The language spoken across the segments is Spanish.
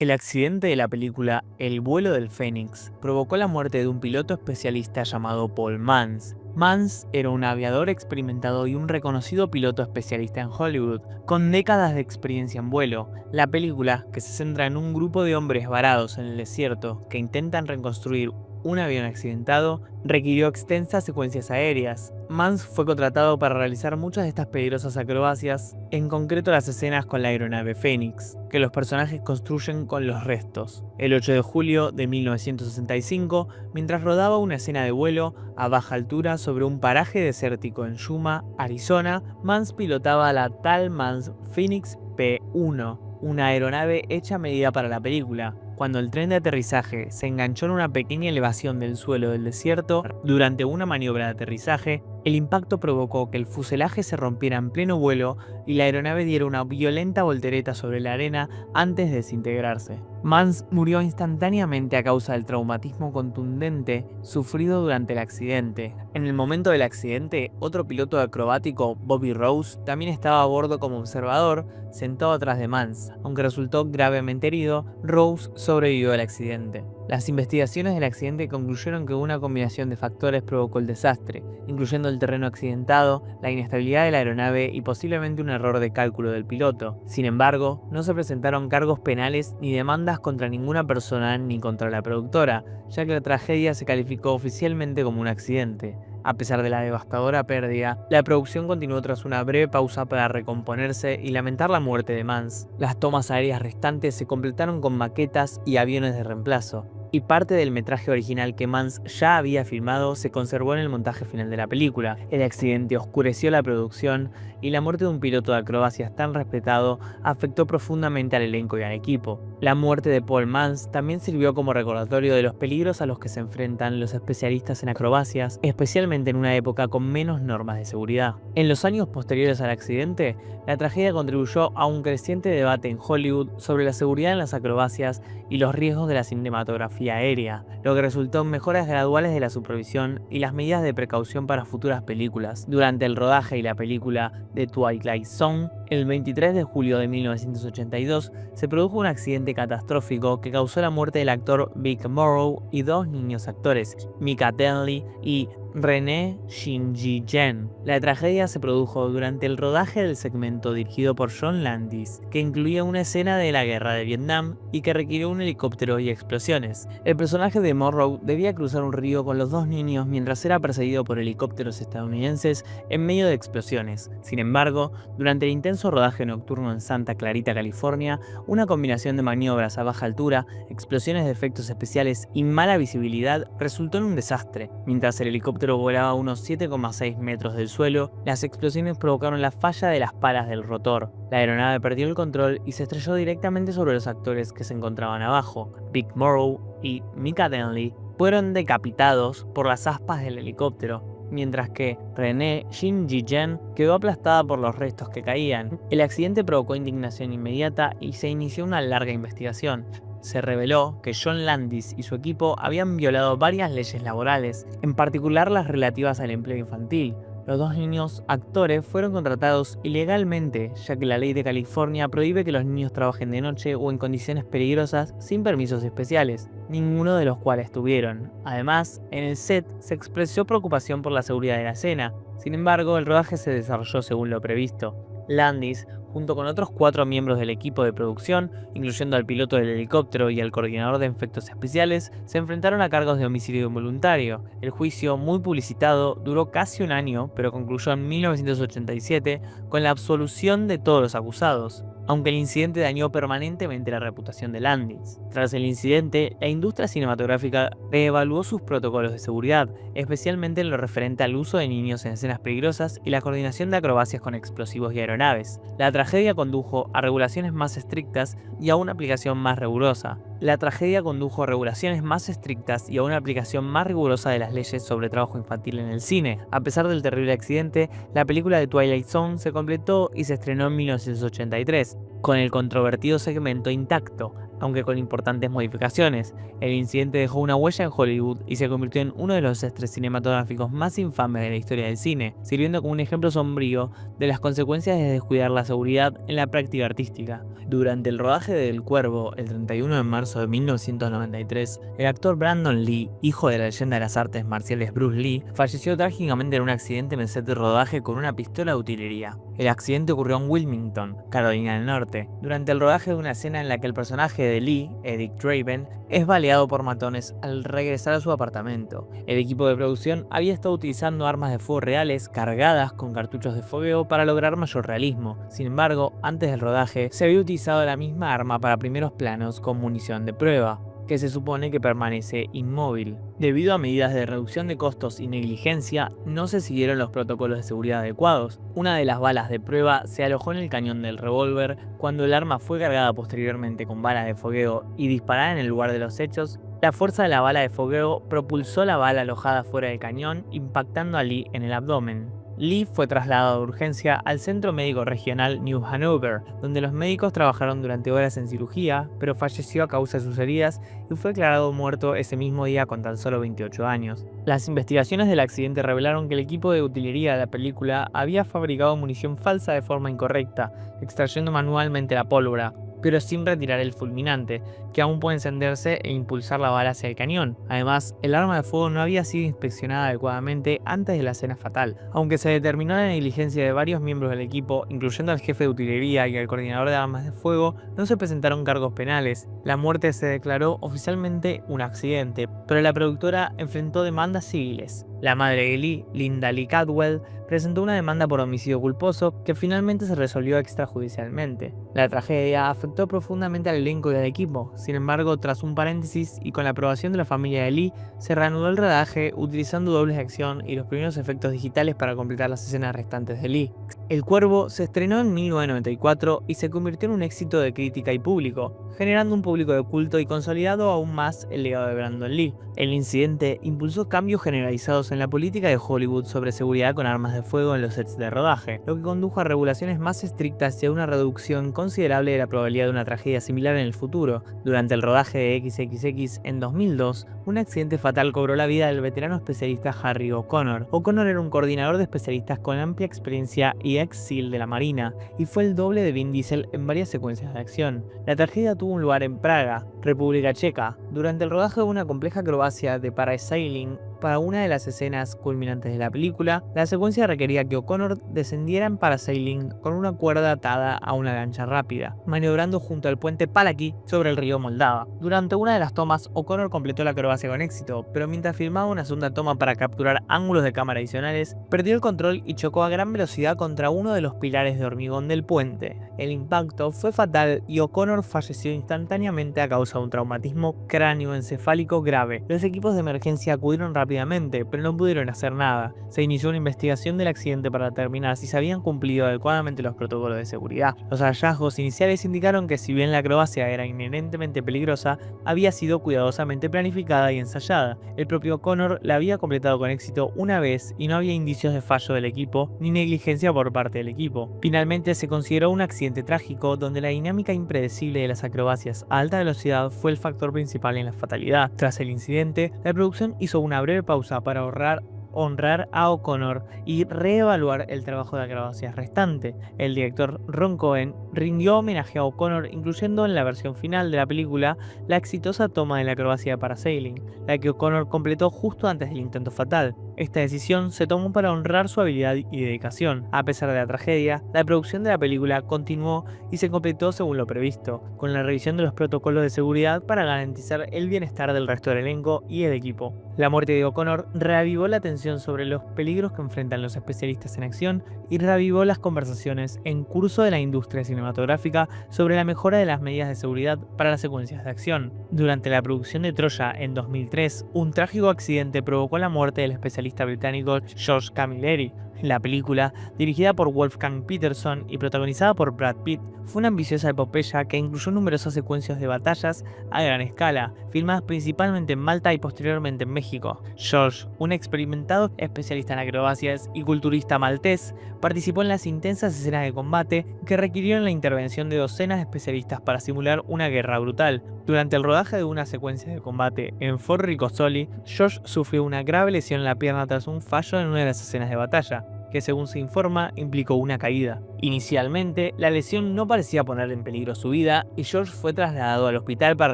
El accidente de la película El vuelo del Fénix provocó la muerte de un piloto especialista llamado Paul Mans. Mans era un aviador experimentado y un reconocido piloto especialista en Hollywood, con décadas de experiencia en vuelo. La película, que se centra en un grupo de hombres varados en el desierto que intentan reconstruir un avión accidentado, requirió extensas secuencias aéreas. Mans fue contratado para realizar muchas de estas peligrosas acrobacias, en concreto las escenas con la aeronave Fénix, que los personajes construyen con los restos. El 8 de julio de 1965, mientras rodaba una escena de vuelo a baja altura sobre un paraje desértico en Yuma, Arizona, Mans pilotaba la Tal Mans Phoenix P-1, una aeronave hecha a medida para la película. Cuando el tren de aterrizaje se enganchó en una pequeña elevación del suelo del desierto durante una maniobra de aterrizaje, el impacto provocó que el fuselaje se rompiera en pleno vuelo y la aeronave diera una violenta voltereta sobre la arena antes de desintegrarse. Mans murió instantáneamente a causa del traumatismo contundente sufrido durante el accidente. En el momento del accidente, otro piloto acrobático, Bobby Rose, también estaba a bordo como observador, sentado atrás de Mans. Aunque resultó gravemente herido, Rose sobrevivió al accidente. Las investigaciones del accidente concluyeron que una combinación de factores provocó el desastre, incluyendo el terreno accidentado, la inestabilidad de la aeronave y posiblemente un error de cálculo del piloto. Sin embargo, no se presentaron cargos penales ni demandas contra ninguna persona ni contra la productora, ya que la tragedia se calificó oficialmente como un accidente. A pesar de la devastadora pérdida, la producción continuó tras una breve pausa para recomponerse y lamentar la muerte de Mans. Las tomas aéreas restantes se completaron con maquetas y aviones de reemplazo, y parte del metraje original que Mans ya había filmado se conservó en el montaje final de la película. El accidente oscureció la producción y la muerte de un piloto de acrobacias tan respetado afectó profundamente al elenco y al equipo. La muerte de Paul Mans también sirvió como recordatorio de los peligros a los que se enfrentan los especialistas en acrobacias, especialmente en una época con menos normas de seguridad. En los años posteriores al accidente, la tragedia contribuyó a un creciente debate en Hollywood sobre la seguridad en las acrobacias y los riesgos de la cinematografía aérea, lo que resultó en mejoras graduales de la supervisión y las medidas de precaución para futuras películas. Durante el rodaje y la película The Twilight Zone, el 23 de julio de 1982, se produjo un accidente catastrófico que causó la muerte del actor Vic Morrow y dos niños actores, Mika Denley y René Shinji-jen. La tragedia se produjo durante el rodaje del segmento dirigido por John Landis, que incluía una escena de la guerra de Vietnam y que requirió un helicóptero y explosiones. El personaje de Morrow debía cruzar un río con los dos niños mientras era perseguido por helicópteros estadounidenses en medio de explosiones. Sin embargo, durante el intenso rodaje nocturno en Santa Clarita, California, una combinación de maniobras a baja altura, explosiones de efectos especiales y mala visibilidad resultó en un desastre. Mientras el helicóptero volaba a unos 7,6 metros del suelo, las explosiones provocaron la falla de las palas del rotor. La aeronave perdió el control y se estrelló directamente sobre los actores que se encontraban abajo. Vic Morrow y Mika Denley fueron decapitados por las aspas del helicóptero, mientras que René Shinji-jen quedó aplastada por los restos que caían. El accidente provocó indignación inmediata y se inició una larga investigación. Se reveló que John Landis y su equipo habían violado varias leyes laborales, en particular las relativas al empleo infantil. Los dos niños actores fueron contratados ilegalmente, ya que la ley de California prohíbe que los niños trabajen de noche o en condiciones peligrosas sin permisos especiales, ninguno de los cuales tuvieron. Además, en el set se expresó preocupación por la seguridad de la escena. Sin embargo, el rodaje se desarrolló según lo previsto. Landis, junto con otros 4 miembros del equipo de producción, incluyendo al piloto del helicóptero y al coordinador de efectos especiales, se enfrentaron a cargos de homicidio involuntario. El juicio, muy publicitado, duró casi un año, pero concluyó en 1987 con la absolución de todos los acusados, aunque el incidente dañó permanentemente la reputación de Landis. Tras el incidente, la industria cinematográfica reevaluó sus protocolos de seguridad, especialmente en lo referente al uso de niños en escenas peligrosas y la coordinación de acrobacias con explosivos y aeronaves. La tragedia condujo a regulaciones más estrictas y a una aplicación más rigurosa. La tragedia condujo a regulaciones más estrictas y a una aplicación más rigurosa de las leyes sobre trabajo infantil en el cine. A pesar del terrible accidente, la película de Twilight Zone se completó y se estrenó en 1983, con el controvertido segmento intacto. aunque con importantes modificaciones. El incidente dejó una huella en Hollywood y se convirtió en uno de los desastres cinematográficos más infames de la historia del cine, sirviendo como un ejemplo sombrío de las consecuencias de descuidar la seguridad en la práctica artística. Durante el rodaje de El Cuervo, el 31 de marzo de 1993, el actor Brandon Lee, hijo de la leyenda de las artes marciales Bruce Lee, falleció trágicamente en un accidente en el set de rodaje con una pistola de utilería. El accidente ocurrió en Wilmington, Carolina del Norte, durante el rodaje de una escena en la que el personaje de Lee, Eric Draven, es baleado por matones al regresar a su apartamento. El equipo de producción había estado utilizando armas de fuego reales cargadas con cartuchos de fogueo para lograr mayor realismo. Sin embargo, antes del rodaje, se había utilizado la misma arma para primeros planos con munición de prueba, que se supone que permanece inmóvil. Debido a medidas de reducción de costos y negligencia, no se siguieron los protocolos de seguridad adecuados. Una de las balas de prueba se alojó en el cañón del revólver. Cuando el arma fue cargada posteriormente con balas de fogueo y disparada en el lugar de los hechos, la fuerza de la bala de fogueo propulsó la bala alojada fuera del cañón, impactando a Lee en el abdomen. Lee fue trasladado de urgencia al Centro Médico Regional New Hanover, donde los médicos trabajaron durante horas en cirugía, pero falleció a causa de sus heridas y fue declarado muerto ese mismo día con tan solo 28 años. Las investigaciones del accidente revelaron que el equipo de utilería de la película había fabricado munición falsa de forma incorrecta, extrayendo manualmente la pólvora, pero sin retirar el fulminante, que aún puede encenderse e impulsar la bala hacia el cañón. Además, el arma de fuego no había sido inspeccionada adecuadamente antes de la escena fatal. Aunque se determinó la negligencia de varios miembros del equipo, incluyendo al jefe de utilería y al coordinador de armas de fuego, no se presentaron cargos penales. La muerte se declaró oficialmente un accidente, pero la productora enfrentó demandas civiles. La madre de Lee, Linda Lee Cadwell, presentó una demanda por homicidio culposo que finalmente se resolvió extrajudicialmente. La tragedia afectó profundamente al elenco y al equipo. Sin embargo, tras un paréntesis y con la aprobación de la familia de Lee, se reanudó el rodaje utilizando dobles de acción y los primeros efectos digitales para completar las escenas restantes de Lee. El Cuervo se estrenó en 1994 y se convirtió en un éxito de crítica y público, generando un público de culto y consolidado aún más el legado de Brandon Lee. El incidente impulsó cambios generalizados en la política de Hollywood sobre seguridad con armas de fuego en los sets de rodaje, lo que condujo a regulaciones más estrictas y a una reducción considerable de la probabilidad de una tragedia similar en el futuro. Durante el rodaje de XXX en 2002, un accidente fatal cobró la vida del veterano especialista Harry O'Connor. O'Connor era un coordinador de especialistas con amplia experiencia y ex SEAL de la Marina, y fue el doble de Vin Diesel en varias secuencias de acción. La tragedia tuvo un lugar en Praga, República Checa, durante el rodaje de una compleja acrobacia de parasailing. Para una de las escenas culminantes de la película, la secuencia requería que O'Connor descendiera en parasailing con una cuerda atada a una lancha rápida, maniobrando junto al puente Palaki sobre el río Moldava. Durante una de las tomas, O'Connor completó la acrobacia con éxito, pero mientras filmaba una segunda toma para capturar ángulos de cámara adicionales, perdió el control y chocó a gran velocidad contra uno de los pilares de hormigón del puente. El impacto fue fatal y O'Connor falleció instantáneamente a causa de un traumatismo cráneoencefálico grave. Los equipos de emergencia acudieron rápidamente, pero no pudieron hacer nada. Se inició una investigación del accidente para determinar si se habían cumplido adecuadamente los protocolos de seguridad. Los hallazgos iniciales indicaron que si bien la acrobacia era inherentemente peligrosa, había sido cuidadosamente planificada y ensayada. El propio O'Connor la había completado con éxito una vez y no había indicios de fallo del equipo ni negligencia por parte del equipo. Finalmente se consideró un accidente trágico donde la dinámica impredecible de las acrobacias a alta velocidad fue el factor principal en la fatalidad. Tras el incidente, la producción hizo una breve pausa para honrar a O'Connor y reevaluar el trabajo de acrobacias restante. El director Ron Cohen rindió homenaje a O'Connor, incluyendo en la versión final de la película la exitosa toma de la acrobacia de parasailing, la que O'Connor completó justo antes del intento fatal. Esta decisión se tomó para honrar su habilidad y dedicación. A pesar de la tragedia, la producción de la película continuó y se completó según lo previsto, con la revisión de los protocolos de seguridad para garantizar el bienestar del resto del elenco y el equipo. La muerte de O'Connor reavivó la atención sobre los peligros que enfrentan los especialistas en acción y reavivó las conversaciones en curso de la industria cinematográfica sobre la mejora de las medidas de seguridad para las secuencias de acción. Durante la producción de Troya en 2003, un trágico accidente provocó la muerte del especialista británico George Camilleri. La película, dirigida por Wolfgang Peterson y protagonizada por Brad Pitt, fue una ambiciosa epopeya que incluyó numerosas secuencias de batallas a gran escala, filmadas principalmente en Malta y posteriormente en México. George, un experimentado especialista en acrobacias y culturista maltés, participó en las intensas escenas de combate que requirieron la intervención de docenas de especialistas para simular una guerra brutal. Durante el rodaje de una secuencia de combate en Fort Ricosoli, George sufrió una grave lesión en la pierna tras un fallo en una de las escenas de batalla, que según se informa implicó una caída. Inicialmente, la lesión no parecía poner en peligro su vida y George fue trasladado al hospital para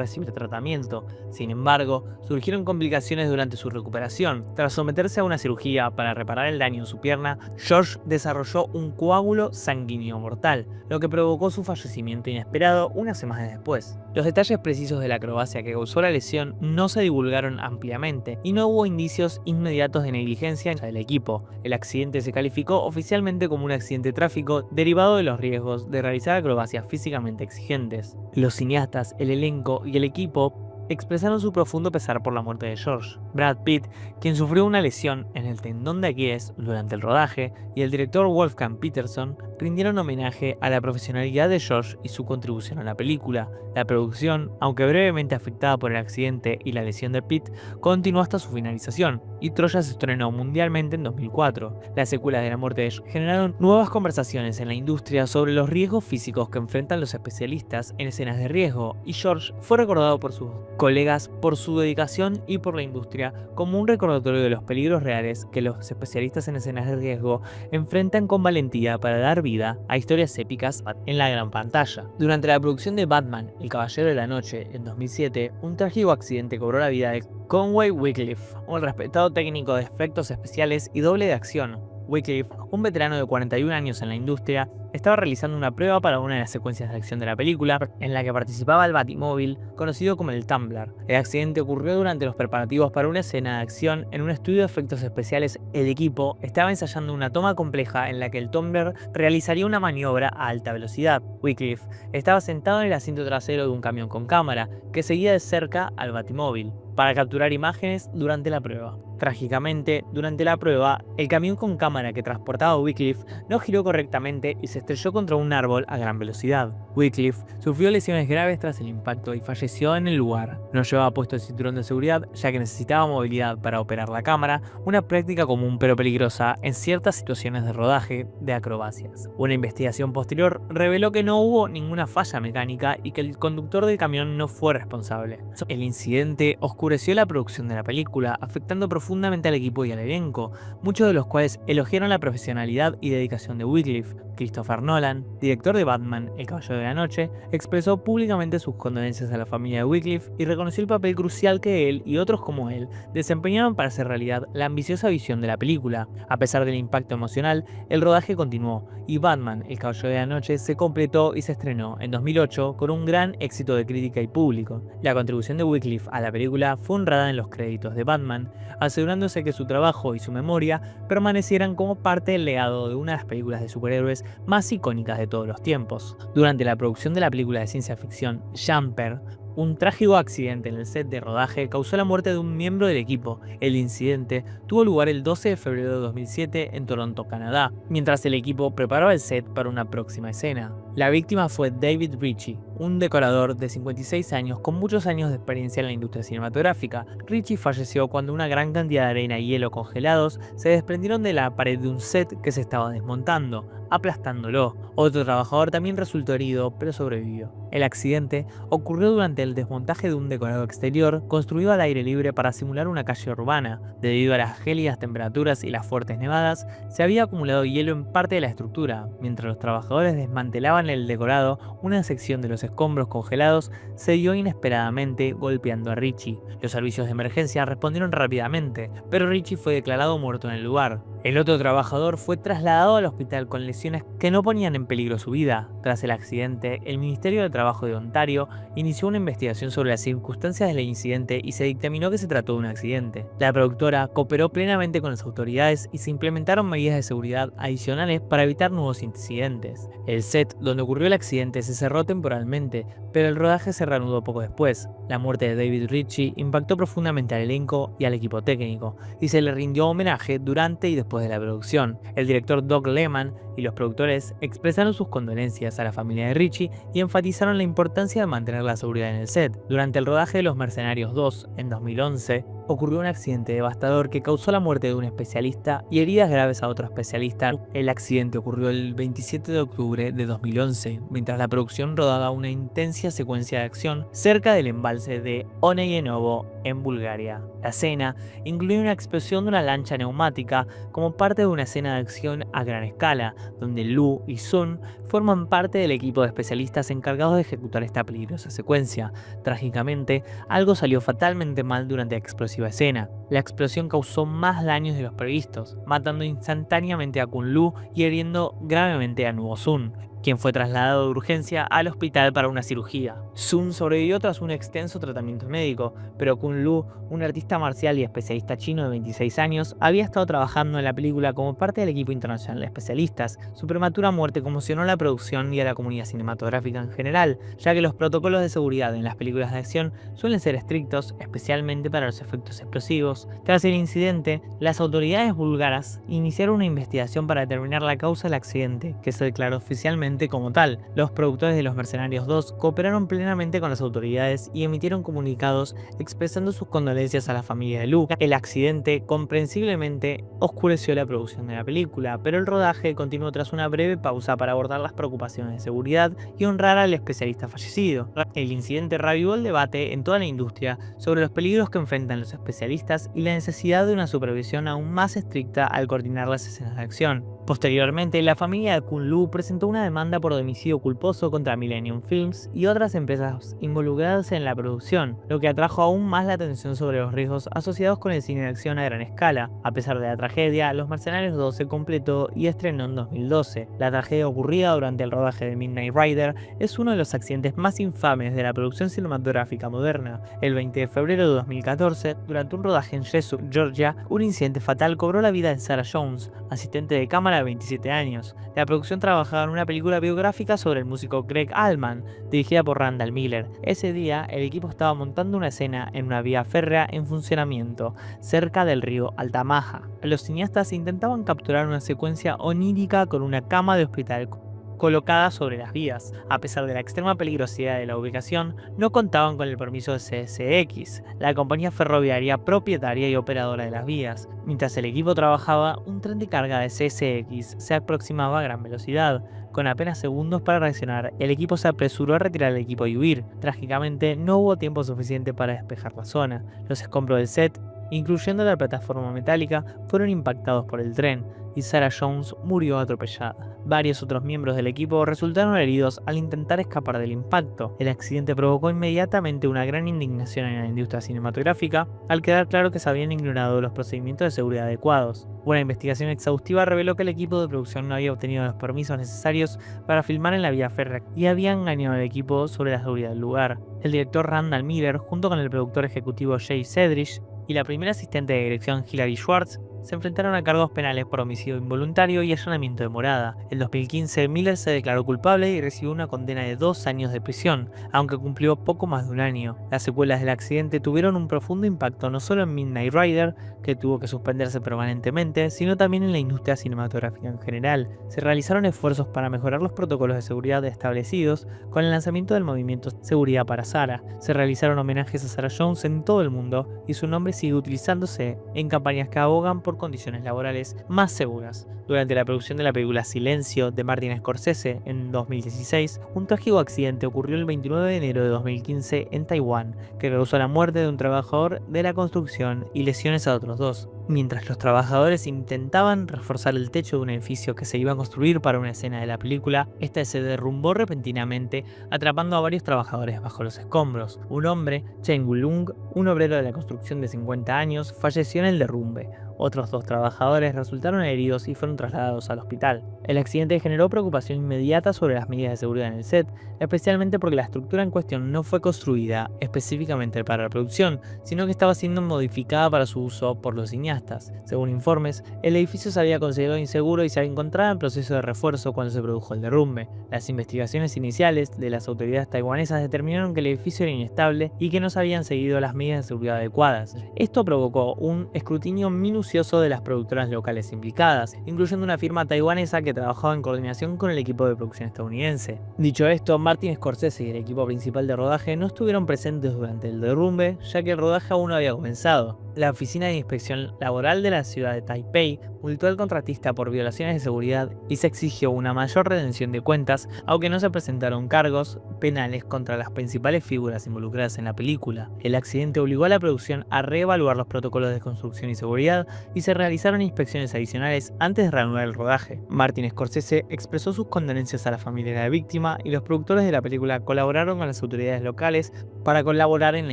recibir tratamiento. Sin embargo, surgieron complicaciones durante su recuperación. Tras someterse a una cirugía para reparar el daño en su pierna, George desarrolló un coágulo sanguíneo mortal, lo que provocó su fallecimiento inesperado unas semanas después. Los detalles precisos de la acrobacia que causó la lesión no se divulgaron ampliamente y no hubo indicios inmediatos de negligencia del equipo. El accidente se calificó oficialmente como un accidente de tráfico derivado de los riesgos de realizar acrobacias físicamente exigentes. Los cineastas, el elenco y el equipo expresaron su profundo pesar por la muerte de George. Brad Pitt, quien sufrió una lesión en el tendón de Aquiles durante el rodaje, y el director Wolfgang Peterson rindieron homenaje a la profesionalidad de George y su contribución a la película. La producción, aunque brevemente afectada por el accidente y la lesión de Pitt, continuó hasta su finalización, y Troya se estrenó mundialmente en 2004. Las secuelas de la muerte de George generaron nuevas conversaciones en la industria sobre los riesgos físicos que enfrentan los especialistas en escenas de riesgo, y George fue recordado por sus colegas por su dedicación y por la industria como un recordatorio de los peligros reales que los especialistas en escenas de riesgo enfrentan con valentía para dar vida a historias épicas en la gran pantalla. Durante la producción de Batman, El Caballero de la Noche, en 2007, un trágico accidente cobró la vida de Conway Wycliffe, un respetado técnico de efectos especiales y doble de acción. Wycliffe, un veterano de 41 años en la industria, estaba realizando una prueba para una de las secuencias de acción de la película, en la que participaba el Batimóvil, conocido como el Tumbler. El accidente ocurrió durante los preparativos para una escena de acción en un estudio de efectos especiales. El equipo estaba ensayando una toma compleja en la que el Tumbler realizaría una maniobra a alta velocidad. Wycliffe estaba sentado en el asiento trasero de un camión con cámara, que seguía de cerca al Batimóvil, para capturar imágenes durante la prueba. Trágicamente, durante la prueba, el camión con cámara que transportaba a Wycliffe no giró correctamente y se estrelló contra un árbol a gran velocidad. Wycliffe sufrió lesiones graves tras el impacto y falleció en el lugar. No llevaba puesto el cinturón de seguridad, ya que necesitaba movilidad para operar la cámara, una práctica común pero peligrosa en ciertas situaciones de rodaje de acrobacias. Una investigación posterior reveló que no hubo ninguna falla mecánica y que el conductor del camión no fue responsable. El incidente oscureció la producción de la película, afectando profundamente al equipo y al elenco, muchos de los cuales elogiaron la profesionalidad y dedicación de Wycliffe. Christopher Nolan, director de Batman, El Caballero de la Noche, expresó públicamente sus condolencias a la familia de Wycliffe y reconoció el papel crucial que él y otros como él desempeñaron para hacer realidad la ambiciosa visión de la película. A pesar del impacto emocional, el rodaje continuó y Batman, El Caballero de la Noche se completó y se estrenó en 2008 con un gran éxito de crítica y público. La contribución de Wycliffe a la película fue honrada en los créditos de Batman, asegurándose que su trabajo y su memoria permanecieran como parte del legado de una de las películas de superhéroes más icónicas de todos los tiempos. Durante la producción de la película de ciencia ficción Jumper, un trágico accidente en el set de rodaje causó la muerte de un miembro del equipo. El incidente tuvo lugar el 12 de febrero de 2007 en Toronto, Canadá, mientras el equipo preparaba el set para una próxima escena. La víctima fue David Ritchie, un decorador de 56 años con muchos años de experiencia en la industria cinematográfica. Ritchie falleció cuando una gran cantidad de arena y hielo congelados se desprendieron de la pared de un set que se estaba desmontando, aplastándolo. Otro trabajador también resultó herido, pero sobrevivió. El accidente ocurrió durante el desmontaje de un decorado exterior construido al aire libre para simular una calle urbana. Debido a las gélidas temperaturas y las fuertes nevadas, se había acumulado hielo en parte de la estructura. Mientras los trabajadores desmantelaban el decorado, una sección de los escombros congelados se dio inesperadamente, golpeando a Ritchie. Los servicios de emergencia respondieron rápidamente, pero Ritchie fue declarado muerto en el lugar. El otro trabajador fue trasladado al hospital con lesiones que no ponían en peligro su vida. Tras el accidente, el Ministerio de Trabajo de Ontario inició una investigación sobre las circunstancias del incidente y se dictaminó que se trató de un accidente. La productora cooperó plenamente con las autoridades y se implementaron medidas de seguridad adicionales para evitar nuevos incidentes. El set donde ocurrió el accidente se cerró temporalmente, pero el rodaje se reanudó poco después. La muerte de David Ritchie impactó profundamente al elenco y al equipo técnico, y se le rindió homenaje durante y después después de la producción. El director Doug Liman y los productores expresaron sus condolencias a la familia de Ritchie y enfatizaron la importancia de mantener la seguridad en el set. Durante el rodaje de Los Mercenarios 2, en 2011, ocurrió un accidente devastador que causó la muerte de un especialista y heridas graves a otro especialista. El accidente ocurrió el 27 de octubre de 2011, mientras la producción rodaba una intensa secuencia de acción cerca del embalse de Oneyenovo, en Bulgaria. La escena incluye una explosión de una lancha neumática como parte de una escena de acción a gran escala, donde Lu y Sun forman parte del equipo de especialistas encargados de ejecutar esta peligrosa secuencia. Trágicamente, algo salió fatalmente mal durante la explosiva escena. La explosión causó más daños de los previstos, matando instantáneamente a Kun Lu y hiriendo gravemente a Nuo Sun, quien fue trasladado de urgencia al hospital para una cirugía. Sun sobrevivió tras un extenso tratamiento médico, pero Kun Lu, un artista marcial y especialista chino de 26 años, había estado trabajando en la película como parte del equipo internacional de especialistas. Su prematura muerte conmocionó a la producción y a la comunidad cinematográfica en general, ya que los protocolos de seguridad en las películas de acción suelen ser estrictos, especialmente para los efectos explosivos. Tras el incidente, las autoridades búlgaras iniciaron una investigación para determinar la causa del accidente, que se declaró oficialmente como tal. Los productores de Los Mercenarios 2 cooperaron plenamente con las autoridades y emitieron comunicados expresando sus condolencias a la familia de Lu. El accidente comprensiblemente oscureció la producción de la película, pero el rodaje continuó tras una breve pausa para abordar las preocupaciones de seguridad y honrar al especialista fallecido. El incidente reavivó el debate en toda la industria sobre los peligros que enfrentan los especialistas y la necesidad de una supervisión aún más estricta al coordinar las escenas de acción. Posteriormente, la familia de Kun Lu presentó una demanda por homicidio culposo contra Millennium Films y otras empresas involucradas en la producción, lo que atrajo aún más la atención sobre los riesgos asociados con el cine de acción a gran escala. A pesar de la tragedia, Los Mercenarios 2 se completó y estrenó en 2012. La tragedia ocurrida durante el rodaje de Midnight Rider es uno de los accidentes más infames de la producción cinematográfica moderna. El 20 de febrero de 2014, durante un rodaje en Jesup, Georgia, un incidente fatal cobró la vida de Sarah Jones, asistente de cámara de 27 años. La producción trabajaba en una película biográfica sobre el músico Greg Allman, dirigida por Randall Miller. Ese día, el equipo estaba montando una escena en una vía férrea en funcionamiento, cerca del río Altamaha. Los cineastas intentaban capturar una secuencia onírica con una cama de hospital colocada sobre las vías. A pesar de la extrema peligrosidad de la ubicación, no contaban con el permiso de CSX, la compañía ferroviaria propietaria y operadora de las vías. Mientras el equipo trabajaba, un tren de carga de CSX se aproximaba a gran velocidad. Con apenas segundos para reaccionar, el equipo se apresuró a retirar el equipo y huir. Trágicamente, no hubo tiempo suficiente para despejar la zona. Los escombros del set, incluyendo la plataforma metálica, fueron impactados por el tren y Sarah Jones murió atropellada. Varios otros miembros del equipo resultaron heridos al intentar escapar del impacto. El accidente provocó inmediatamente una gran indignación en la industria cinematográfica, al quedar claro que se habían ignorado los procedimientos de seguridad adecuados. Una investigación exhaustiva reveló que el equipo de producción no había obtenido los permisos necesarios para filmar en la vía férrea y habían engañado al equipo sobre la seguridad del lugar. El director Randall Miller, junto con el productor ejecutivo Jay Sedrich y la primera asistente de dirección Hilary Schwartz, se enfrentaron a cargos penales por homicidio involuntario y allanamiento de morada. En 2015, Miller se declaró culpable y recibió una condena de 2 años de prisión, aunque cumplió poco más de un año. Las secuelas del accidente tuvieron un profundo impacto no solo en Midnight Rider, que tuvo que suspenderse permanentemente, sino también en la industria cinematográfica en general. Se realizaron esfuerzos para mejorar los protocolos de seguridad establecidos con el lanzamiento del movimiento Seguridad para Sarah. Se realizaron homenajes a Sarah Jones en todo el mundo y su nombre sigue utilizándose en campañas que abogan por condiciones laborales más seguras. Durante la producción de la película Silencio de Martin Scorsese en 2016, un trágico accidente ocurrió el 29 de enero de 2015 en Taiwán, que causó la muerte de un trabajador de la construcción y lesiones a otros 2. Mientras los trabajadores intentaban reforzar el techo de un edificio que se iba a construir para una escena de la película, este se derrumbó repentinamente, atrapando a varios trabajadores bajo los escombros. Un hombre, Chen Gulung, un obrero de la construcción de 50 años, falleció en el derrumbe. Otros 2 trabajadores resultaron heridos y fueron trasladados al hospital. El accidente generó preocupación inmediata sobre las medidas de seguridad en el set, especialmente porque la estructura en cuestión no fue construida específicamente para la producción, sino que estaba siendo modificada para su uso por los cineastas. Según informes, el edificio se había considerado inseguro y se encontraba en proceso de refuerzo cuando se produjo el derrumbe. Las investigaciones iniciales de las autoridades taiwanesas determinaron que el edificio era inestable y que no se habían seguido las medidas de seguridad adecuadas. Esto provocó un escrutinio minucioso de las productoras locales implicadas, incluyendo una firma taiwanesa que trabajaba en coordinación con el equipo de producción estadounidense. Dicho esto, Martin Scorsese y el equipo principal de rodaje no estuvieron presentes durante el derrumbe, ya que el rodaje aún no había comenzado. La Oficina de Inspección Laboral de la ciudad de Taipei multó al contratista por violaciones de seguridad y se exigió una mayor redención de cuentas, aunque no se presentaron cargos penales contra las principales figuras involucradas en la película. El accidente obligó a la producción a reevaluar los protocolos de construcción y seguridad y se realizaron inspecciones adicionales antes de reanudar el rodaje. Martin Scorsese expresó sus condolencias a la familia de la víctima y los productores de la película colaboraron con las autoridades locales para colaborar en la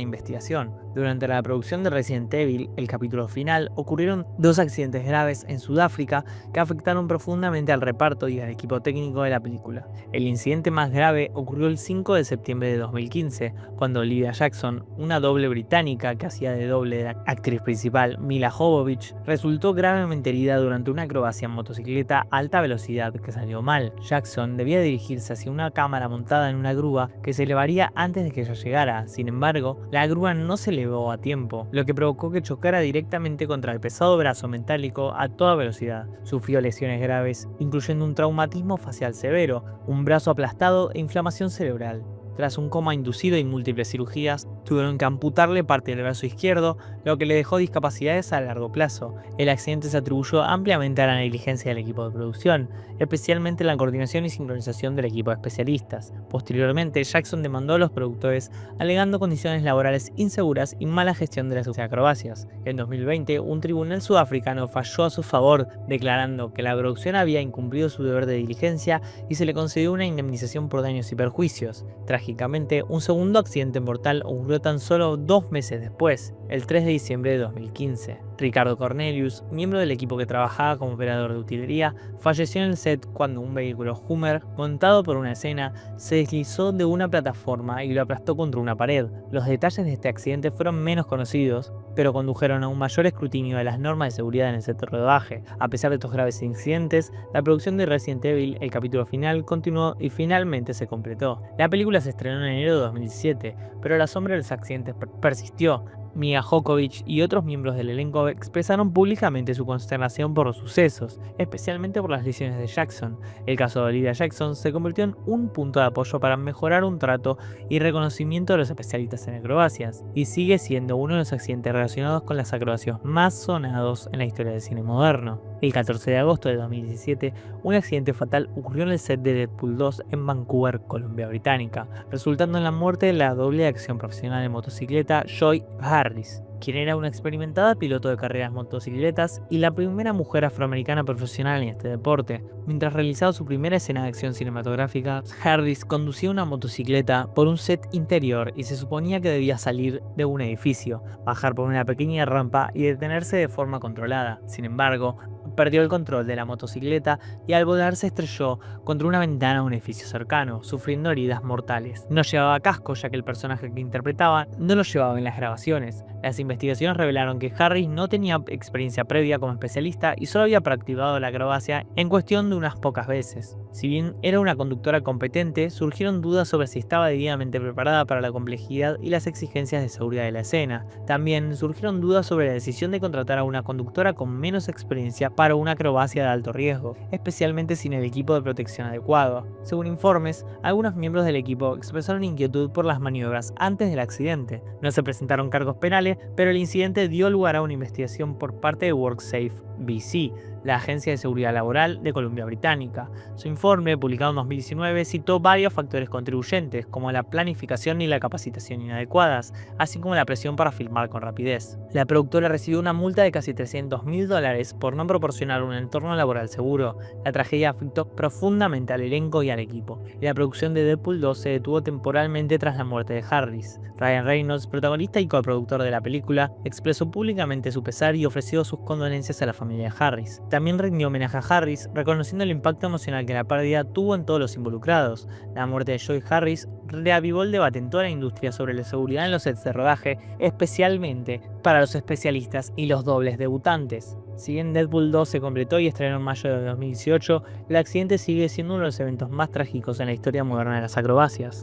investigación. Durante la producción de Resident Evil, el capítulo final, ocurrieron dos accidentes graves en Sudáfrica que afectaron profundamente al reparto y al equipo técnico de la película. El incidente más grave ocurrió el 5 de septiembre de 2015, cuando Olivia Jackson, una doble británica que hacía de doble de la actriz principal Mila Jovovich, resultó gravemente herida durante una acrobacia en motocicleta a alta velocidad que salió mal. Jackson debía dirigirse hacia una cámara montada en una grúa que se elevaría antes de que ella llegara. Sin embargo, la grúa no se elevó a tiempo, lo que provocó que chocara directamente contra el pesado brazo metálico a toda velocidad. Sufrió lesiones graves, incluyendo un traumatismo facial severo, un brazo aplastado e inflamación cerebral. Tras un coma inducido y múltiples cirugías, tuvieron que amputarle parte del brazo izquierdo, lo que le dejó discapacidades a largo plazo. El accidente se atribuyó ampliamente a la negligencia del equipo de producción, especialmente la coordinación y sincronización del equipo de especialistas. Posteriormente, Jackson demandó a los productores alegando condiciones laborales inseguras y mala gestión de las acrobacias. En 2020, un tribunal sudafricano falló a su favor, declarando que la producción había incumplido su deber de diligencia y se le concedió una indemnización por daños y perjuicios. Trágicamente, un segundo accidente mortal ocurrió tan solo 2 meses después, el 3 de diciembre de 2015. Ricardo Cornelius, miembro del equipo que trabajaba como operador de utilería, falleció en el set cuando un vehículo Hummer, montado por una escena, se deslizó de una plataforma y lo aplastó contra una pared. Los detalles de este accidente fueron menos conocidos, pero condujeron a un mayor escrutinio de las normas de seguridad en el set de rodaje. A pesar de estos graves incidentes, la producción de Resident Evil, el capítulo final, continuó y finalmente se completó. La película se estrenó en enero de 2017, pero la sombra de los accidentes persistió. Mia Jovovich y otros miembros del elenco expresaron públicamente su consternación por los sucesos, especialmente por las lesiones de Jackson. El caso de Olivia Jackson se convirtió en un punto de apoyo para mejorar un trato y reconocimiento de los especialistas en acrobacias, y sigue siendo uno de los accidentes relacionados con las acrobacias más sonados en la historia del cine moderno. El 14 de agosto de 2017, un accidente fatal ocurrió en el set de Deadpool 2 en Vancouver, Columbia Británica, resultando en la muerte de la doble de acción profesional de motocicleta Joy Harris, quien era una experimentada piloto de carreras motocicletas y la primera mujer afroamericana profesional en este deporte. Mientras realizaba su primera escena de acción cinematográfica, Harris conducía una motocicleta por un set interior y se suponía que debía salir de un edificio, bajar por una pequeña rampa y detenerse de forma controlada. Sin embargo, perdió el control de la motocicleta y al volar se estrelló contra una ventana de un edificio cercano, sufriendo heridas mortales. No llevaba casco, ya que el personaje que interpretaba no lo llevaba en las grabaciones. Las investigaciones revelaron que Harris no tenía experiencia previa como especialista y solo había practicado la acrobacia en cuestión de unas pocas veces. Si bien era una conductora competente, surgieron dudas sobre si estaba debidamente preparada para la complejidad y las exigencias de seguridad de la escena. También surgieron dudas sobre la decisión de contratar a una conductora con menos experiencia para una acrobacia de alto riesgo, especialmente sin el equipo de protección adecuado. Según informes, algunos miembros del equipo expresaron inquietud por las maniobras antes del accidente. No se presentaron cargos penales, pero el incidente dio lugar a una investigación por parte de WorkSafe BC, la agencia de seguridad laboral de Columbia Británica. Su informe, publicado en 2019, citó varios factores contribuyentes, como la planificación y la capacitación inadecuadas, así como la presión para filmar con rapidez. La productora recibió una multa de casi $300.000 por no proporcionar un entorno laboral seguro. La tragedia afectó profundamente al elenco y al equipo, y la producción de Deadpool 2 se detuvo temporalmente tras la muerte de Harris. Ryan Reynolds, protagonista y coproductor de la película, expresó públicamente su pesar y ofreció sus condolencias a la familia de Harris. También rindió homenaje a Harris, reconociendo el impacto emocional que la pérdida tuvo en todos los involucrados. La muerte de Joy Harris reavivó el debate en toda la industria sobre la seguridad en los sets de rodaje, especialmente para los especialistas y los dobles debutantes. Si bien Deadpool 2 se completó y estrenó en mayo de 2018, el accidente sigue siendo uno de los eventos más trágicos en la historia moderna de las acrobacias.